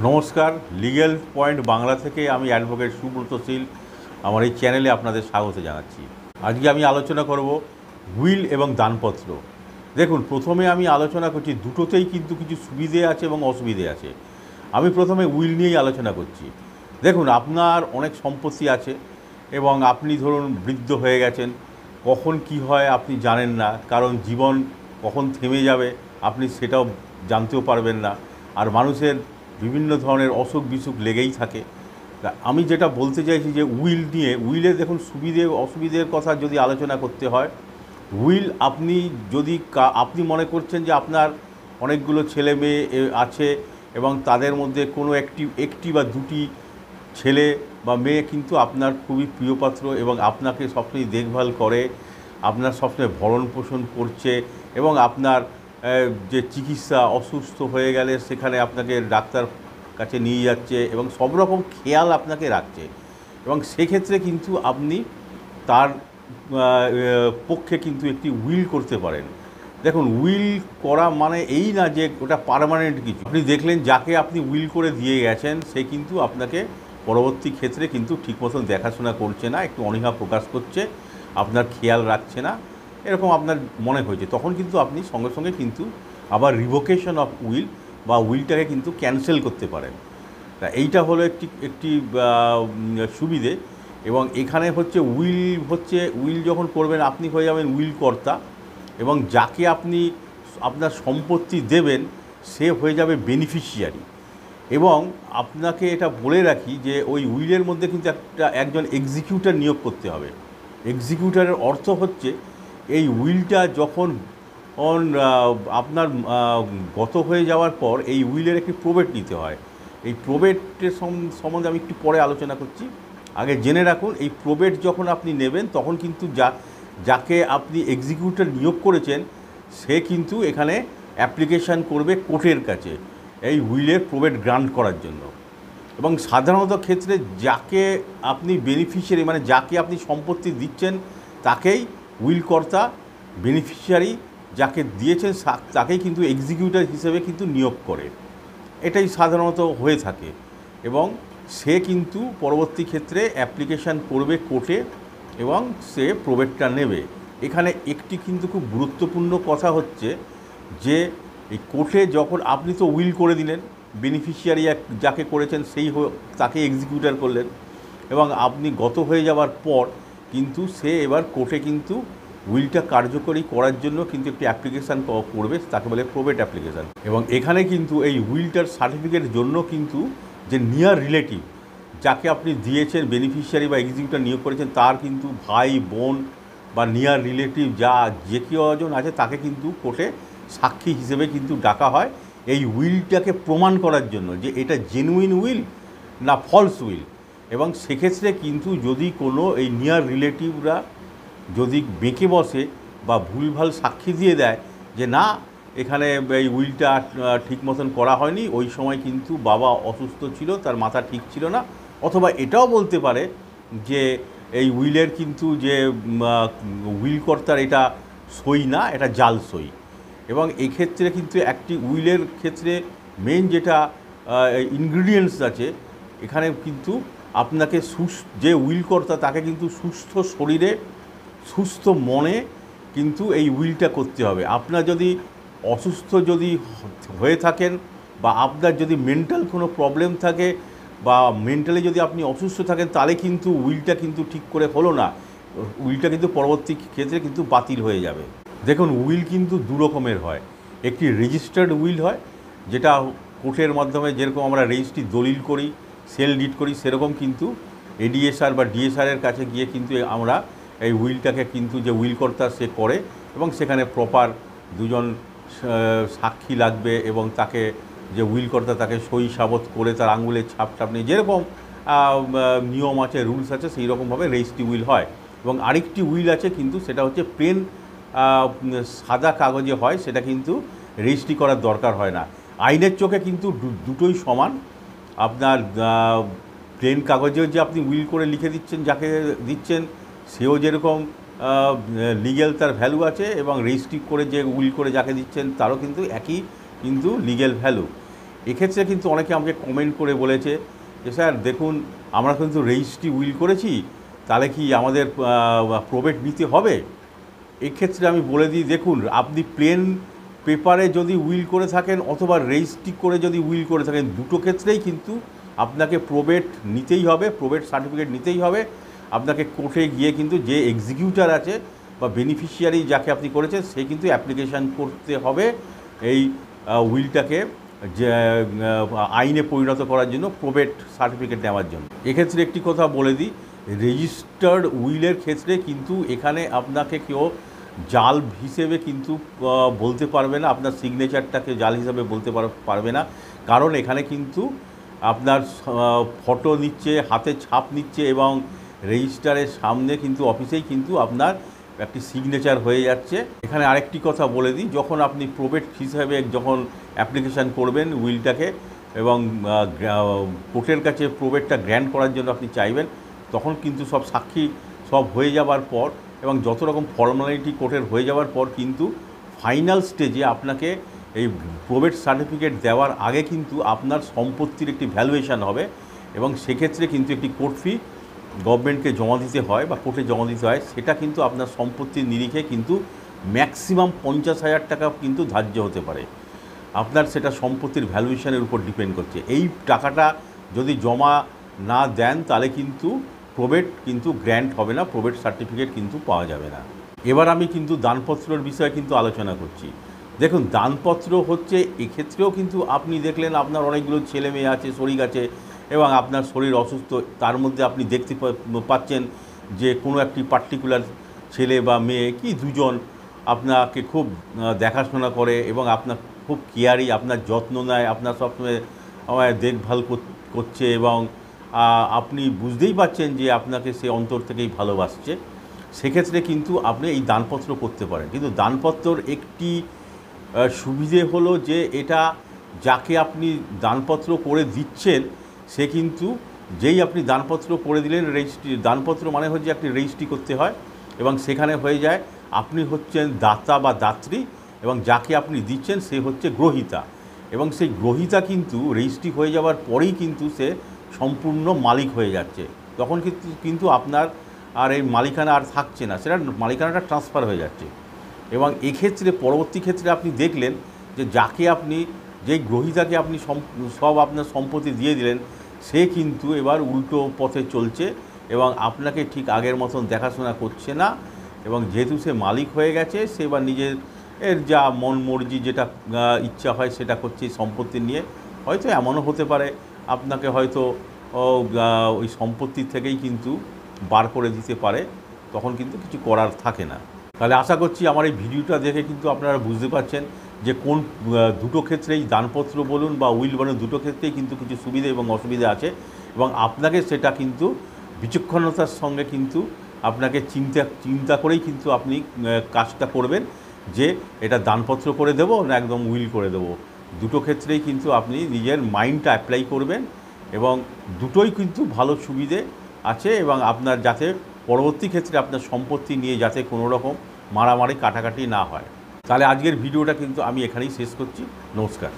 নমস্কার, legal point Bangla থেকে আমি অ্যাডভোকেট সুব্রত শীল আমার এই চ্যানেলে আপনাদের স্বাগত জানাচ্ছি। আজকে আমি আলোচনা করব উইল এবং দানপত্র। দেখুন, প্রথমে আমি আলোচনা করছি, দুটোতেই কিন্তু কিছু সুবিধে আছে এবং অসুবিধে আছে। আমি প্রথমে উইল নিয়েই আলোচনা করছি। দেখুন, আপনার অনেক সম্পত্তি আছে এবং আপনি ধরুন বৃদ্ধ হয়ে গেছেন, কখন কি হয় আপনি জানেন না, কারণ জীবন কখন থেমে যাবে আপনি সেটাও জানতেও পারবেন না। আর মানুষের বিভিন্ন ধরনের অসুখ বিসুখ লেগেই থাকে। তা আমি যেটা বলতে চাইছি যে উইল নিয়ে, উইলের দেখুন সুবিধে অসুবিধের কথা যদি আলোচনা করতে হয়, উইল আপনি যদি আপনি মনে করছেন যে আপনার অনেকগুলো ছেলে মেয়ে আছে এবং তাদের মধ্যে কোনো একটি বা দুটি ছেলে বা মেয়ে কিন্তু আপনার খুবই প্রিয়পাত্র এবং আপনাকে সবসময় দেখভাল করে, আপনার সবসময় ভরণ পোষণ করছে এবং আপনার যে চিকিৎসা, অসুস্থ হয়ে গেলে সেখানে আপনাকে ডাক্তার কাছে নিয়ে যাচ্ছে এবং সব রকম খেয়াল আপনাকে রাখছে, এবং সেক্ষেত্রে কিন্তু আপনি তার পক্ষে কিন্তু একটি উইল করতে পারেন। দেখুন, উইল করা মানে এই না যে ওটা পার্মানেন্ট কিছু। আপনি দেখলেন যাকে আপনি উইল করে দিয়ে গেছেন সে কিন্তু আপনাকে পরবর্তী ক্ষেত্রে কিন্তু ঠিক মতন দেখাশোনা করছে না, একটু অনীহা প্রকাশ করছে, আপনার খেয়াল রাখছে না, এরকম আপনার মনে হয়েছে, তখন কিন্তু আপনি সঙ্গে সঙ্গে কিন্তু আবার রিভোকেশন অফ উইল বা উইলটাকে কিন্তু ক্যান্সেল করতে পারেন। তা এইটা হলো একটি একটি সুবিধে। এবং এখানে উইল যখন করবেন আপনি হয়ে যাবেন উইল কর্তা, এবং যাকে আপনি আপনার সম্পত্তি দেবেন সে হয়ে যাবে বেনিফিশিয়ারি। এবং আপনাকে এটা বলে রাখি যে ওই উইলের মধ্যে কিন্তু একজন এক্সিকিউটর নিয়োগ করতে হবে। এক্সিকিউটরের অর্থ হচ্ছে এই উইলটা যখন আপনার গত হয়ে যাওয়ার পর এই উইলের একটি প্রবেট নিতে হয়। এই প্রবেটের সম্বন্ধে আমি একটু পরে আলোচনা করছি। আগে জেনে রাখুন, এই প্রবেট যখন আপনি নেবেন তখন কিন্তু যাকে আপনি এক্সিকিউটর নিয়োগ করেছেন সে কিন্তু এখানে অ্যাপ্লিকেশান করবে কোর্টের কাছে এই উইলের প্রবেট গ্রান্ট করার জন্য। এবং সাধারণত ক্ষেত্রে যাকে আপনি বেনিফিশিয়ারি, মানে যাকে আপনি সম্পত্তি দিচ্ছেন তাকেই উইল কর্তা, বেনিফিশিয়ারি যাকে দিয়েছেন তাকেই কিন্তু এক্সিকিউটর হিসেবে কিন্তু নিয়োগ করে। এটাই সাধারণত হয়ে থাকে এবং সে কিন্তু পরবর্তী ক্ষেত্রে অ্যাপ্লিকেশান করবে কোর্টে এবং সে প্রবেটটা নেবে। এখানে একটি কিন্তু খুব গুরুত্বপূর্ণ কথা হচ্ছে যে এই কোর্টে যখন আপনি তো উইল করে দিলেন, বেনিফিশিয়ারি যাকে করেছেন তাকে এক্সিকিউটর করলেন, এবং আপনি গত হয়ে যাওয়ার পর কিন্তু সে এবার কোর্টে কিন্তু উইলটা কার্যকরী করার জন্য কিন্তু একটি অ্যাপ্লিকেশান করবে, তাকে বলে প্রবেট অ্যাপ্লিকেশান। এবং এখানে কিন্তু এই উইলটার সার্টিফিকেটের জন্য কিন্তু যে নিয়ার রিলেটিভ যাকে আপনি দিয়েছেন, বেনিফিশিয়ারি বা এক্সিকিউটর নিয়োগ করেছেন, তার কিন্তু ভাই বোন বা নিয়ার রিলেটিভ যে কেউজন আছে তাকে কিন্তু কোর্টে সাক্ষী হিসেবে কিন্তু ডাকা হয় এই উইলটাকে প্রমাণ করার জন্য যে এটা জেনুইন উইল না ফলস উইল। এবং সেক্ষেত্রে কিন্তু যদি কোনো এই নিয়ার রিলেটিভরা যদি বেঁকে বসে বা ভুলভাল সাক্ষী দিয়ে দেয় যে না, এখানে এই উইলটা ঠিক মতন করা হয়নি, ওই সময় কিন্তু বাবা অসুস্থ ছিল, তার মাথা ঠিক ছিল না, অথবা এটাও বলতে পারে যে এই উইলের কিন্তু যে উইল কর্তার এটা সই না, এটা জাল সই। এবং এক্ষেত্রে কিন্তু একটি উইলের ক্ষেত্রে মেন যেটা ইনগ্রিডিয়েন্টস আছে, এখানে কিন্তু আপনাকে যে উইল কর্তা তাকে কিন্তু সুস্থ শরীরে সুস্থ মনে কিন্তু এই উইলটা করতে হবে। আপনার যদি অসুস্থ যদি হয়ে থাকেন বা আপনার যদি মেন্টাল কোনো প্রবলেম থাকে বা মেন্টালি যদি আপনি অসুস্থ থাকেন, তাহলে কিন্তু উইলটা কিন্তু ঠিক করে হলো না, উইলটা কিন্তু পরবর্তী ক্ষেত্রে কিন্তু বাতিল হয়ে যাবে। দেখুন, উইল কিন্তু দু রকমের হয়। একটি রেজিস্টার্ড উইল হয়, যেটা কোর্টের মাধ্যমে যেরকম আমরা রেজিস্ট্রি দলিল করি, সেল ডিড করি, সেরকম কিন্তু এডিএসআর বা ডিএসআরের কাছে গিয়ে কিন্তু আমরা এই উইলটাকে কিন্তু যে উইল কর্তা সে করে, এবং সেখানে প্রপার দুজন সাক্ষী লাগবে এবং তাকে যে উইল কর্তা তাকে সই সাবত করে তার আঙুলের ছাপ নিয়ে যেরকম নিয়ম আছে, রুলস আছে, সেই রকমভাবে রেজিস্ট্রি উইল হয়। এবং আরেকটি উইল আছে কিন্তু সেটা হচ্ছে প্লেন সাদা কাগজে হয়, সেটা কিন্তু রেজিস্ট্রি করার দরকার হয় না। আইনের চোখে কিন্তু দুটোই সমান। আপনার প্লেন কাগজেও যে আপনি উইল করে লিখে দিচ্ছেন যাকে দিচ্ছেন, সেও যেরকম লিগ্যাল তার ভ্যালু আছে, এবং রেজিস্ট্রি করে যে উইল করে যাকে দিচ্ছেন তারও কিন্তু একই কিন্তু লিগ্যাল ভ্যালু। এক্ষেত্রে কিন্তু অনেকে আমাকে কমেন্ট করে বলেছে যে স্যার দেখুন আমরা কিন্তু রেজিস্ট্রি উইল করেছি, তাহলে কি আমাদের প্রবেট নিতে হবে? এক্ষেত্রে আমি বলে দিই, দেখুন আপনি প্লেন পেপারে যদি উইল করে থাকেন অথবা রেজিস্ট্রি করে যদি উইল করে থাকেন, দুটো ক্ষেত্রেই কিন্তু আপনাকে প্রবেট নিতেই হবে, প্রবেট সার্টিফিকেট নিতেই হবে। আপনাকে কোর্টে গিয়ে কিন্তু যে এক্সিকিউটর আছে বা বেনিফিশিয়ারি যাকে আপনি করেছেন সে কিন্তু অ্যাপ্লিকেশান করতে হবে এই উইলটাকে যে আইনে পরিণত করার জন্য, প্রবেট সার্টিফিকেট নেওয়ার জন্য। এক্ষেত্রে একটি কথা বলে দিই, রেজিস্টার্ড উইলের ক্ষেত্রে কিন্তু এখানে আপনাকে কেউ জাল হিসেবে কিন্তু বলতে পারবে না, আপনার সিগনেচারটাকে জাল হিসাবে বলতে পারবে না। কারণ এখানে কিন্তু আপনার ফটো নিচ্ছে, হাতে ছাপ নিচ্ছে এবং রেজিস্টারের সামনে কিন্তু অফিসেই কিন্তু আপনার একটি সিগনেচার হয়ে যাচ্ছে। এখানে আরেকটি কথা বলে দিই, যখন আপনি প্রবেট হিসাবে যখন অ্যাপ্লিকেশান করবেন উইলটাকে এবং কোর্টের কাছে প্রবেটটা গ্র্যান্ট করার জন্য আপনি চাইবেন, তখন কিন্তু সব সাক্ষী সব হয়ে যাবার পর এবং যত রকম ফর্মালিটি কোর্টের হয়ে যাওয়ার পর কিন্তু ফাইনাল স্টেজে আপনাকে এই প্রবেট সার্টিফিকেট দেওয়ার আগে কিন্তু আপনার সম্পত্তির একটি ভ্যালুয়েশন হবে এবং সেক্ষেত্রে কিন্তু একটি কোর্ট ফি গভর্নমেন্টকে জমা দিতে হয় বা কোর্টে জমা দিতে হয়। সেটা কিন্তু আপনার সম্পত্তির নিরিখে কিন্তু ম্যাক্সিমাম 50,000 টাকা কিন্তু ধার্য হতে পারে। আপনার সেটা সম্পত্তির ভ্যালুয়েশনের উপর ডিপেন্ড করছে। এই টাকাটা যদি জমা না দেন তাহলে কিন্তু প্রবেট কিন্তু গ্র্যান্ট হবে না, প্রবেট সার্টিফিকেট কিন্তু পাওয়া যাবে না। এবার আমি কিন্তু দানপত্রের বিষয়ে কিন্তু আলোচনা করছি। দেখুন দানপত্র হচ্ছে, এক্ষেত্রেও কিন্তু আপনি দেখলেন আপনার অনেকগুলো ছেলে মেয়ে আছে, শরীর আছে এবং আপনার শরীর অসুস্থ, তার মধ্যে আপনি দেখতে পাচ্ছেন যে কোনো একটি পার্টিকুলার ছেলে বা মেয়ে কি দুজন আপনাকে খুব দেখাশোনা করে এবং আপনার খুব কেয়ারি, আপনার যত্ন নেয়, আপনার সবসময় দেখভাল করছে এবং আপনি বুঝতেই পারছেন যে আপনাকে সে অন্তর থেকেই ভালোবাসছে। সেক্ষেত্রে কিন্তু আপনি এই দানপত্র করতে পারেন। কিন্তু দানপত্রর একটি সুবিধে হলো যে এটা যাকে আপনি দানপত্র করে দিচ্ছেন সে কিন্তু যেই আপনি দানপত্র করে দিলেন, রেজিস্ট্রি দানপত্র মানে হচ্ছে একটি রেজিস্ট্রি করতে হয় এবং সেখানে হয়ে যায় আপনি হচ্ছেন দাতা বা দাত্রী এবং যাকে আপনি দিচ্ছেন সে হচ্ছে গ্রহীতা এবং সেই গ্রহীতা কিন্তু রেজিস্ট্রি হয়ে যাওয়ার পরেই কিন্তু সে সম্পূর্ণ মালিক হয়ে যাচ্ছে। তখন কিন্তু আপনার আর এই মালিকানা আর থাকছে না, সেটা মালিকানাটা ট্রান্সফার হয়ে যাচ্ছে। এবং এক্ষেত্রে পরবর্তী ক্ষেত্রে আপনি দেখলেন যে যাকে আপনি যেই গ্রহীতাকে আপনি সব আপনার সম্পত্তি দিয়ে দিলেন সে কিন্তু এবার উল্টো পথে চলছে এবং আপনাকে ঠিক আগের মতন দেখাশোনা করছে না এবং যেহেতু সে মালিক হয়ে গেছে সে এবার নিজের যা মন মর্জি যেটা ইচ্ছা হয় সেটা করছে সম্পত্তি নিয়ে। হয়তো এমনও হতে পারে আপনাকে হয়তো ওই সম্পত্তি থেকেই কিন্তু বার করে দিতে পারে, তখন কিন্তু কিছু করার থাকে না। তাহলে আশা করছি আমার এই ভিডিওটা দেখে কিন্তু আপনারা বুঝতে পারছেন যে কোন দুটো ক্ষেত্রেই দানপত্র বলুন বা উইল বলুন, দুটো ক্ষেত্রেই কিন্তু কিছু সুবিধা এবং অসুবিধা আছে এবং আপনাকে সেটা কিন্তু বিচক্ষণতার সঙ্গে কিন্তু আপনাকে চিন্তা করেই কিন্তু আপনি কাজটা করবেন যে এটা দানপত্র করে দেব না একদম উইল করে দেব। দুটো ক্ষেত্রেই কিন্তু আপনি নিজের মাইন্ডটা অ্যাপ্লাই করবেন এবং দুটোই কিন্তু ভালো সুবিধে আছে এবং আপনার যাতে পরবর্তী ক্ষেত্রে আপনার সম্পত্তি নিয়ে যাতে কোনো রকম মারামারি কাটাকাটি না হয়। তাহলে আজকের ভিডিওটা কিন্তু আমি এখানেই শেষ করছি। নমস্কার।